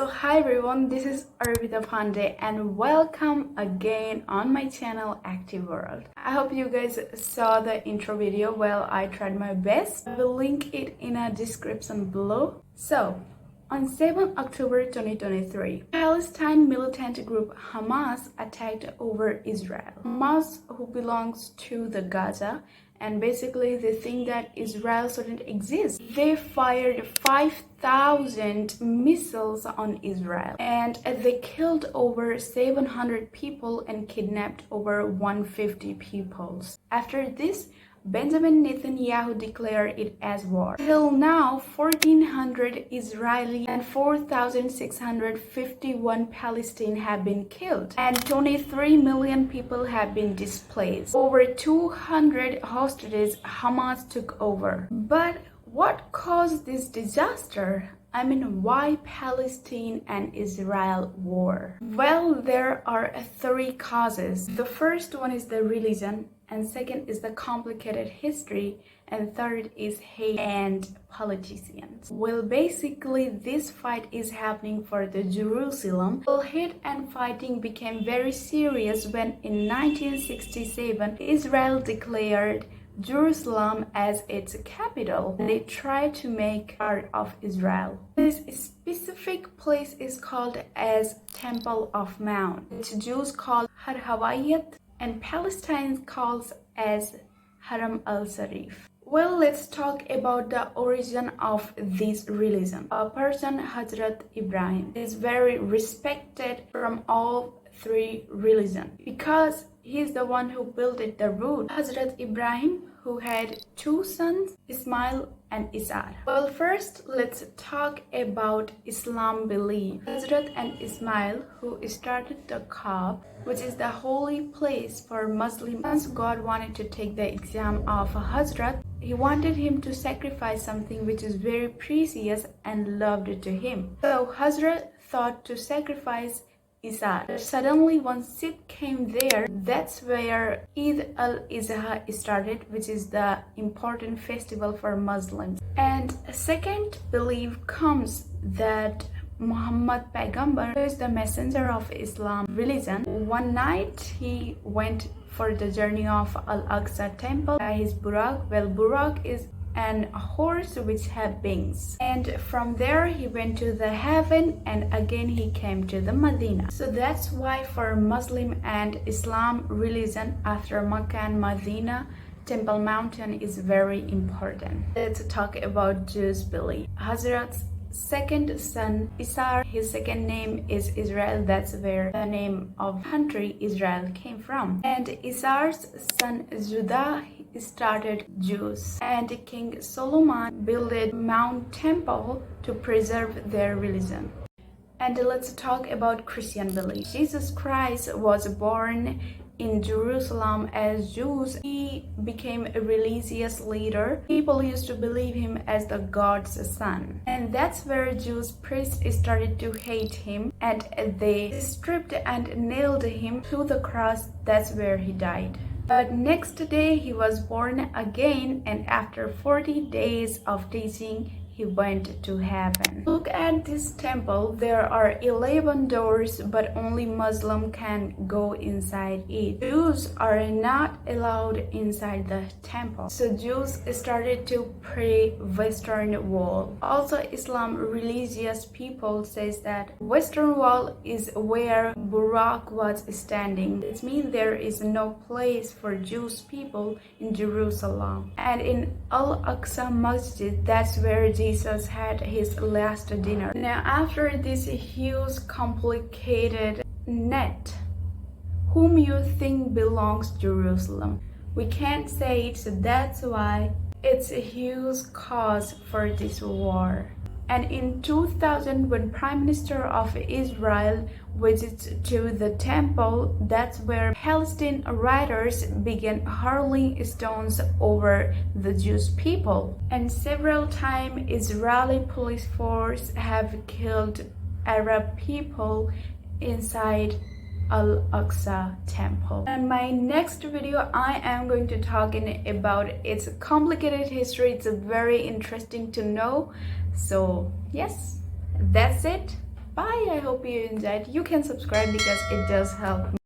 So hi everyone, this is Arvita Pandey and welcome again on my channel Active World. I hope you guys saw the intro video. Well, I tried my best. I will link it in a description below. So on 7 October 2023, Palestine militant group Hamas attacked over Israel. Hamas, who belongs to the Gaza, and basically they think that Israel shouldn't exist. They fired 5,000 missiles on Israel and they killed over 700 people and kidnapped over 150 people. After this, Benjamin Netanyahu declared it as war. Till now, 1,400 Israeli and 4,651 Palestinians have been killed, and 23 million people have been displaced. Over 200 hostages Hamas took over. But what caused this disaster? I mean, why Palestine and Israel war? Well, there are three causes. The first one is the religion, and second is the complicated history, and third is hate and politicians. Well, basically this fight is happening for the Jerusalem. Well, hate and fighting became very serious when in 1967 Israel declared Jerusalem as its capital. They tried to make part of Israel. This specific place is called as Temple of Mount, which Jews call Har Hawayit and Palestine calls as Haram al-Sharif. Well, let's talk about the origin of this religion. A person, Hazrat Ibrahim, is very respected from all three religions because he's the one who built it, the root. Hazrat Ibrahim, who had two sons, Ismail and Isaac. Well, first let's talk about Islam belief. Hazrat and Ismail, who started the Kaaba, which is the holy place for Muslims. Once God wanted to take the exam of Hazrat, he wanted him to sacrifice something which is very precious and loved to him. So Hazrat thought to sacrifice Isaac. Suddenly one Sith came there. That's where Eid al-Adha started, which is the important festival for Muslims. And a second belief comes that Muhammad Paigambar is the messenger of Islam religion. One night he went for the journey of Al-Aqsa temple by his Burak. Well, Burak is an horse which have wings, and from there he went to the heaven and again he came to the Medina. So that's why for Muslim and Islam religion, after Makkah and Medina, Temple Mountain is very important. Let's talk about Jews' belief. Hazrat's second son Isar, his second name is Israel. That's where the name of country Israel came from. And Isar's son Judah started Jews, and King Solomon built Mount Temple to preserve their religion. And let's talk about Christian belief. Jesus Christ was born in Jerusalem as Jews. He became a religious leader. People used to believe him as the God's son. And that's where Jews priests started to hate him, and they stripped and nailed him to the cross. That's where he died. But next day he was born again, and after 40 days of teaching, he went to heaven. Look at this temple. There are 11 doors, but only Muslim can go inside it. Jews are not allowed inside the temple. So Jews started to pray Western Wall. Also, Islam religious people says that Western Wall is where Burak was standing. It means there is no place for Jewish people in Jerusalem. And in Al-Aqsa Masjid, that's where Jesus had his last dinner. Now, after this huge complicated net, whom you think belongs to Jerusalem? We can't say it, so that's why it's a huge cause for this war. And in 2000, when Prime Minister of Israel visits to the temple, that's where Palestinian riders began hurling stones over the Jewish people. And several times Israeli police force have killed Arab people inside Al-Aqsa temple. In my next video, I am going to talk about its complicated history. It's very interesting to know. So yes, that's it. Bye. hope you enjoyed. You can subscribe because it does help me.